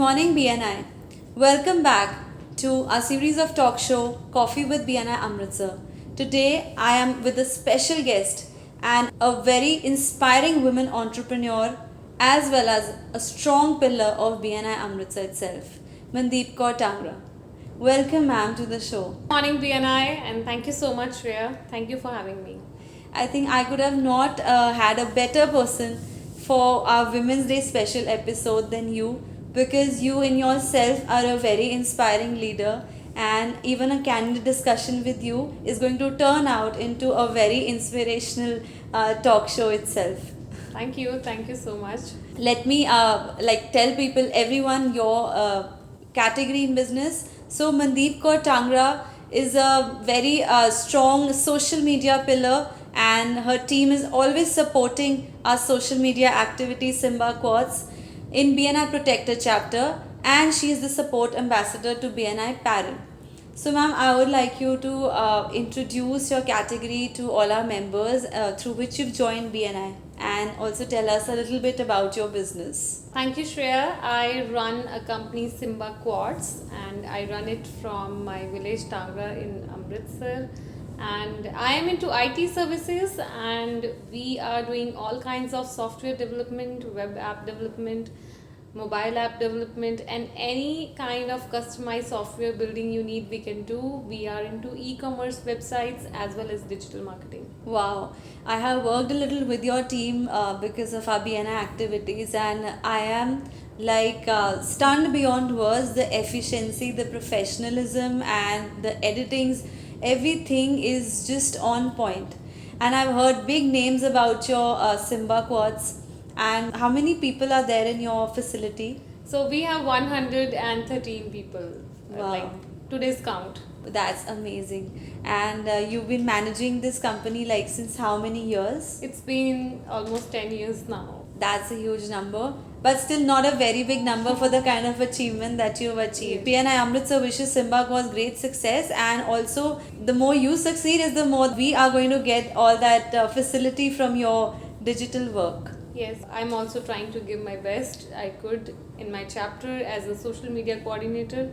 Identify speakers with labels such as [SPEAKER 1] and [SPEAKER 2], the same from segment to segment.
[SPEAKER 1] morning, BNI. Welcome back to our series of talk show Coffee with BNI Amritsar. Today, I am with a special guest and a very inspiring women entrepreneur as well as a strong pillar of BNI Amritsar itself, Mandeep Kaur Tangra. Welcome, ma'am, to the show.
[SPEAKER 2] Morning BNI, and thank you so much, Shreya. Thank you for having me.
[SPEAKER 1] I think I could have not had a better person for our Women's Day special episode than you, because you in yourself are a very inspiring leader, and even a candid discussion with you is going to turn out into a very inspirational talk show itself.
[SPEAKER 2] Thank you so much.
[SPEAKER 1] Let me tell people, everyone, your category in business. So Mandeep Kaur Tangra is a very strong social media pillar, and her team is always supporting our social media activity Simba Quartz in BNI Protector chapter, and she is the support ambassador to BNI Parent. So, ma'am, I would like you to introduce your category to all our members through which you've joined BNI, and also tell us a little bit about your business.
[SPEAKER 2] Thank you, Shreya. I run a company, Simba Quartz, and I run it from my village Tangra in Amritsar. And I am into IT services, and we are doing all kinds of software development, web app development, mobile app development, and any kind of customized software building you need, we can do. We are into e-commerce websites as well as digital marketing.
[SPEAKER 1] Wow, I have worked a little with your team because of our BNI activities, and I am stunned beyond words. The efficiency, the professionalism, and the editings, everything is just on point. And I've heard big names about your Simba Quartz. And how many people are there in your facility?
[SPEAKER 2] So we have 113 people,
[SPEAKER 1] Wow.
[SPEAKER 2] today's count.
[SPEAKER 1] That's amazing. And you've been managing this company since how many years?
[SPEAKER 2] It's been almost 10 years now.
[SPEAKER 1] That's a huge number, but still not a very big number for the kind of achievement that you've achieved. BNI Amritsar wishes Simba was great success, and also the more you succeed is the more we are going to get all that facility from your digital work.
[SPEAKER 2] Yes, I'm also trying to give my best I could in my chapter as a social media coordinator,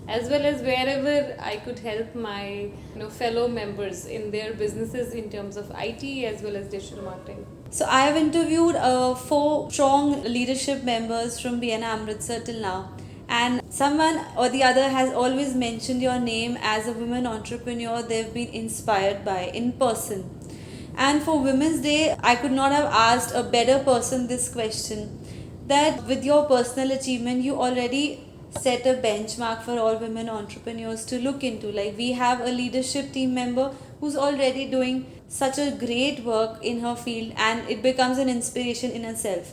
[SPEAKER 2] as well as wherever I could help my fellow members in their businesses in terms of IT as well as digital marketing.
[SPEAKER 1] So I have interviewed 4 strong leadership members from BNI Amritsar till now, and someone or the other has always mentioned your name as a women entrepreneur they've been inspired by in person. And for Women's Day, I could not have asked a better person this question, that with your personal achievement, you already set a benchmark for all women entrepreneurs to look into. Like, we have a leadership team member who's already doing such a great work in her field, and it becomes an inspiration in itself.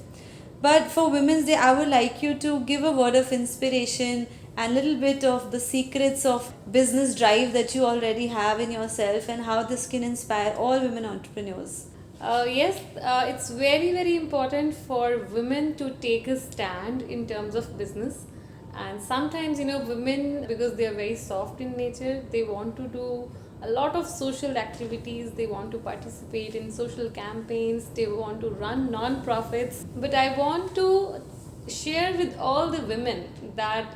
[SPEAKER 1] But for Women's Day, I would like you to give a word of inspiration and little bit of the secrets of business drive that you already have in yourself, and how this can inspire all women entrepreneurs.
[SPEAKER 2] Yes, it's very important for women to take a stand in terms of business. And sometimes, women, because they are very soft in nature, they want to do a lot of social activities, they want to participate in social campaigns, they want to run non-profits. But I want to share with all the women that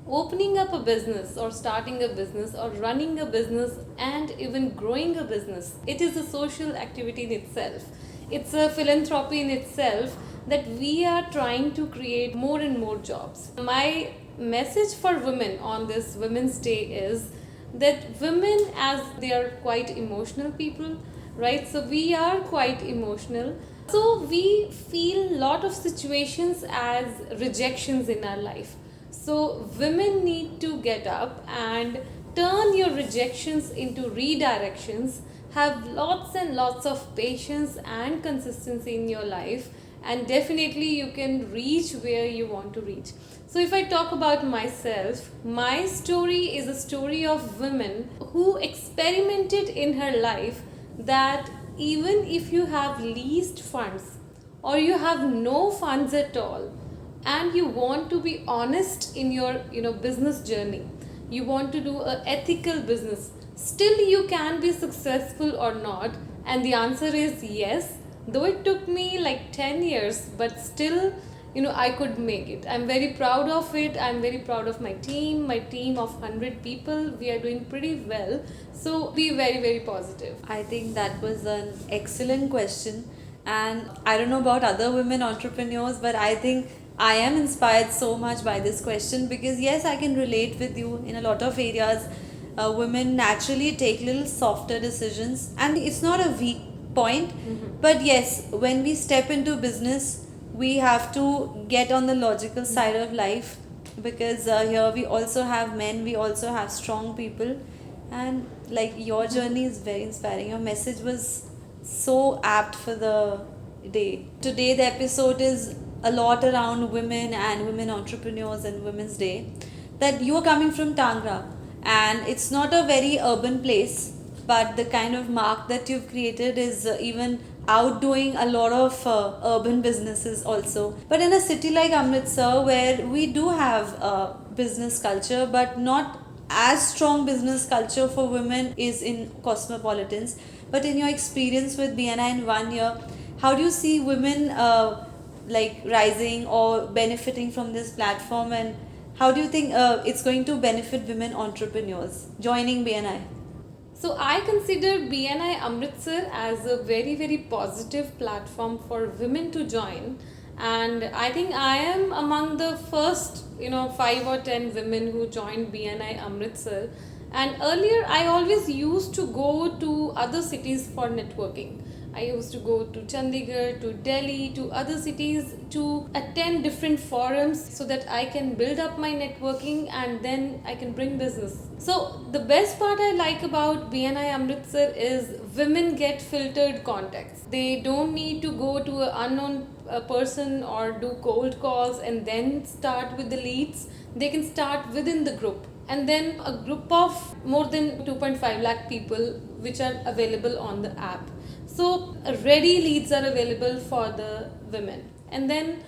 [SPEAKER 2] opening up a business or starting a business or running a business and even growing a business, it is a social activity in itself. It's a philanthropy in itself, that we are trying to create more and more jobs. My message for women on this Women's Day is that women, as they are quite emotional people, right? So we are quite emotional. So we feel a lot of situations as rejections in our life. So women need to get up and turn your rejections into redirections. Have lots and lots of patience and consistency in your life, and definitely you can reach where you want to reach. So if I talk about myself, my story is a story of women who experimented in her life that even if you have least funds or you have no funds at all, and you want to be honest in your business journey, you want to do an ethical business, still you can be successful or not. And the answer is yes, though it took me 10 years, but still I could make it. I'm very proud of it. I'm very proud of my team of 100 people. We are doing pretty well. So be very, very positive.
[SPEAKER 1] I think that was an excellent question. And I don't know about other women entrepreneurs, but I think I am inspired so much by this question because, yes, I can relate with you in a lot of areas. Women naturally take little softer decisions, and it's not a weak point. But yes, when we step into business, we have to get on the logical side of life because here we also have men, we also have strong people, and like your journey is very inspiring. Your message was so apt for the day. Today, the episode is a lot around women and women entrepreneurs and Women's Day. That you are coming from Tangra, and it's not a very urban place, but the kind of mark that you've created is even outdoing a lot of urban businesses also. But in a city like Amritsar, where we do have business culture, but not as strong business culture for women is in cosmopolitans. But in your experience with BNI in 1 year, how do you see women like rising or benefiting from this platform, and how do you think it's going to benefit women entrepreneurs joining BNI?
[SPEAKER 2] So I consider BNI Amritsar as a very, very positive platform for women to join. And I think I am among the first, 5 or 10 women who joined BNI Amritsar. And earlier I always used to go to other cities for networking. I used to go to Chandigarh, to Delhi, to other cities to attend different forums so that I can build up my networking and then I can bring business. So, the best part I like about BNI Amritsar is women get filtered contacts. They don't need to go to an unknown person or do cold calls and then start with the leads. They can start within the group, and then a group of more than 2.5 lakh people which are available on the app. So ready leads are available for the women, and then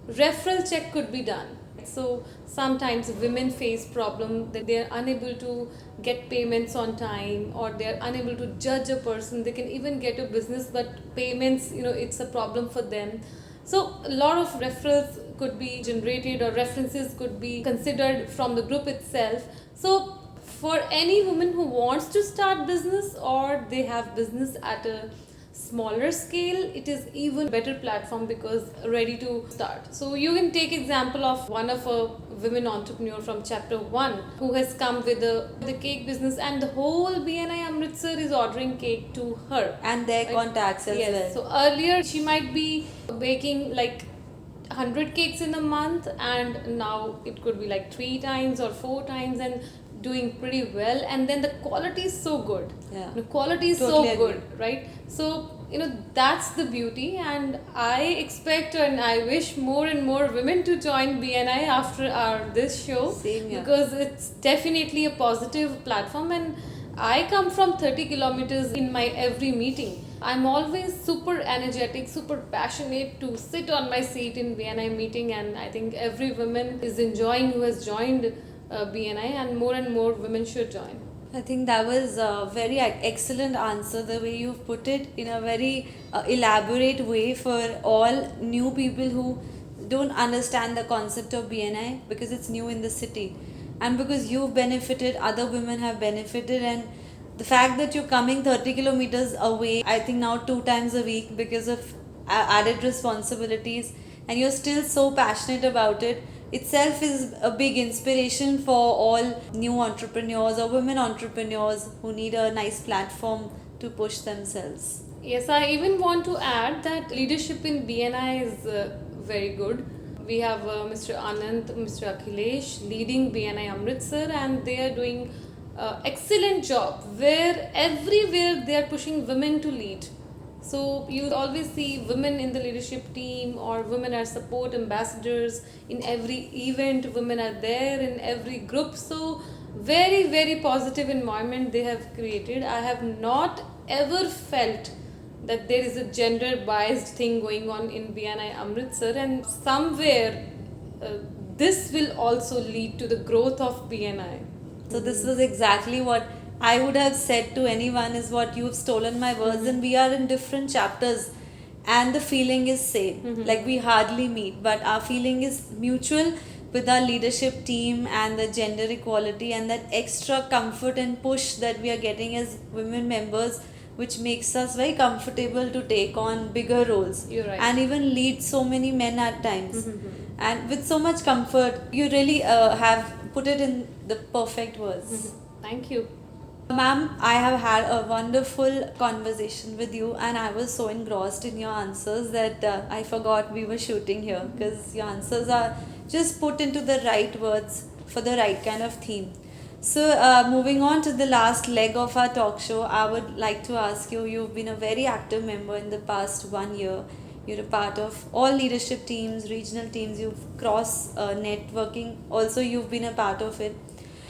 [SPEAKER 2] referral check could be done. So sometimes women face problem that they are unable to get payments on time, or they are unable to judge a person. They can even get a business, but payments, it's a problem for them. So a lot of referrals could be generated, or references could be considered from the group itself. So for any woman who wants to start business, or they have business at a smaller scale, it is even better platform because ready to start. So you can take example of one of a women entrepreneur from chapter 1 who has come with the cake business, and the whole BNI Amritsar is ordering cake to her
[SPEAKER 1] And their contacts as well.
[SPEAKER 2] Yes. So earlier she might be baking like 100 cakes in a month, and now it could be like 3 times or 4 times and doing pretty well. And then the quality is so good.
[SPEAKER 1] Yeah.
[SPEAKER 2] The quality is
[SPEAKER 1] Totally
[SPEAKER 2] so
[SPEAKER 1] agree.
[SPEAKER 2] good, right? So that's the beauty, and I expect and I wish more and more women to join BNI after our this show.
[SPEAKER 1] Same here.
[SPEAKER 2] Because it's definitely a positive platform, and I come from 30 kilometers in my every meeting. I'm always super energetic, super passionate to sit on my seat in BNI meeting, and I think every woman is enjoying who has joined BNI, and more women should join.
[SPEAKER 1] I think that was a very excellent answer, the way you've put it in a very elaborate way for all new people who don't understand the concept of BNI because it's new in the city. And because you've benefited, other women have benefited, and the fact that you're coming 30 kilometers away, I think now 2 times a week because of added responsibilities, and you're still so passionate about it itself is a big inspiration for all new entrepreneurs or women entrepreneurs who need a nice platform to push themselves.
[SPEAKER 2] Yes, I even want to add that leadership in BNI is very good. We have Mr. Anand, Mr. Akhilesh leading BNI Amritsar, and they are doing excellent job where everywhere they are pushing women to lead. So you always see women in the leadership team, or women are support ambassadors in every event. Women are there in every group. So very, very positive environment they have created. I have not ever felt that there is a gender biased thing going on in BNI Amritsar, and somewhere this will also lead to the growth of BNI.
[SPEAKER 1] So this was exactly what I would have said to anyone, is what you've stolen my words, and we are in different chapters. and the feeling is same. Like we hardly meet, but our feeling is mutual with our leadership team and the gender equality and that extra comfort and push that we are getting as women members, which makes us very comfortable to take on bigger roles.
[SPEAKER 2] You're right.
[SPEAKER 1] And even lead so many men at times. And with so much comfort, you really have put it in the perfect words.
[SPEAKER 2] Thank you.
[SPEAKER 1] Ma'am, I have had a wonderful conversation with you, and I was so engrossed in your answers that I forgot we were shooting here, because your answers are just put into the right words for the right kind of theme. So, moving on to the last leg of our talk show, I would like to ask you, you've been a very active member in the past 1 year. You're a part of all leadership teams, regional teams, you've cross networking, also, you've been a part of it.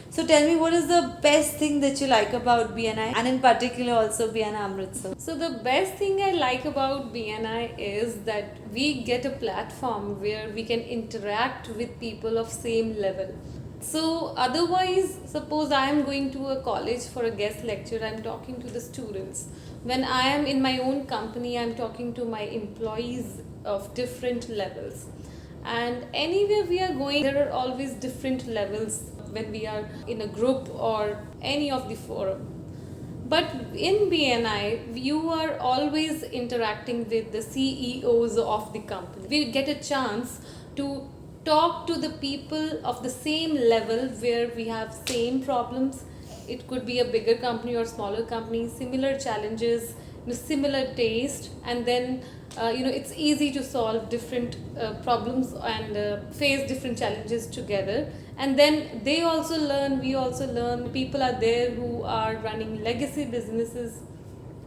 [SPEAKER 1] So tell me, what is the best thing that you like about BNI, and in particular also BNI Amritsar?
[SPEAKER 2] So the best thing I like about BNI is that we get a platform where we can interact with people of same level. So otherwise, suppose I am going to a college for a guest lecture, I am talking to the students. When I am in my own company, I am talking to my employees of different levels. And anywhere we are going, there are always different levels when we are in a group or any of the forum. But in BNI, you are always interacting with the CEOs of the company. We get a chance to talk to the people of the same level where we have same problems. It could be a bigger company or smaller company, similar challenges, similar taste, and then it's easy to solve different problems and face different challenges together. And then they also learn, we also learn. People are there who are running legacy businesses,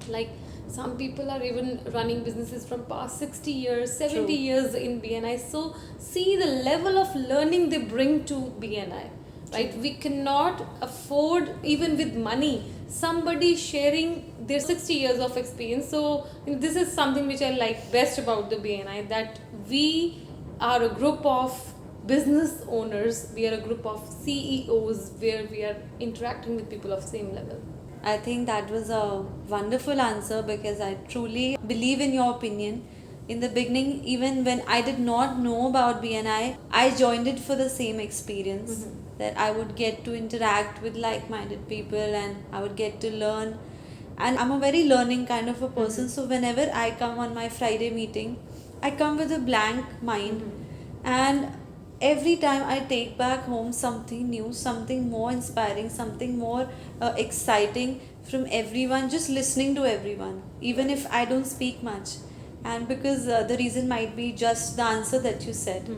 [SPEAKER 2] like some people are even running businesses from past 60 years, 70
[SPEAKER 1] True.
[SPEAKER 2] years in BNI. So see the level of learning they bring to BNI, right? We cannot afford, even with money, somebody sharing their 60 years of experience. So this is something which I like best about the BNI, that we are a group of business owners, we are a group of CEOs where we are interacting with people of same level.
[SPEAKER 1] I think that was a wonderful answer, because I truly believe in your opinion. In the beginning, even when I did not know about BNI, I joined it for the same experience, that I would get to interact with like minded people and I would get to learn. And I'm a very learning kind of a person, so whenever I come on my Friday meeting, I come with a blank mind, and every time I take back home something new, something more inspiring, something more exciting from everyone, just listening to everyone, even if I don't speak much. And because the reason might be just the answer that you said.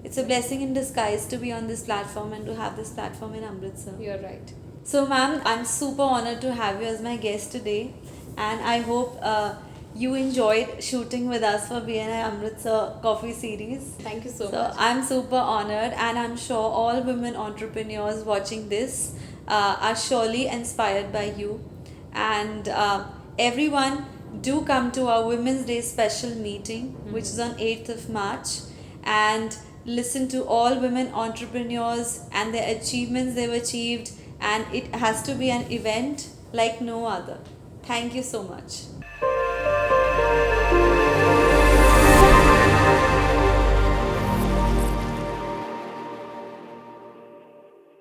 [SPEAKER 1] It's a blessing in disguise to be on this platform and to have this platform in Amritsar.
[SPEAKER 2] You're right.
[SPEAKER 1] So, ma'am, I'm super honored to have you as my guest today, and I hope you enjoyed shooting with us for BNI Amritsar Coffee Series.
[SPEAKER 2] Thank you so
[SPEAKER 1] So
[SPEAKER 2] much.
[SPEAKER 1] I'm super honored, and I'm sure all women entrepreneurs watching this are surely inspired by you. And everyone, do come to our Women's Day special meeting, which is on 8th of March, and listen to all women entrepreneurs and their achievements they've achieved. And it has to be an event like no other. Thank you so much.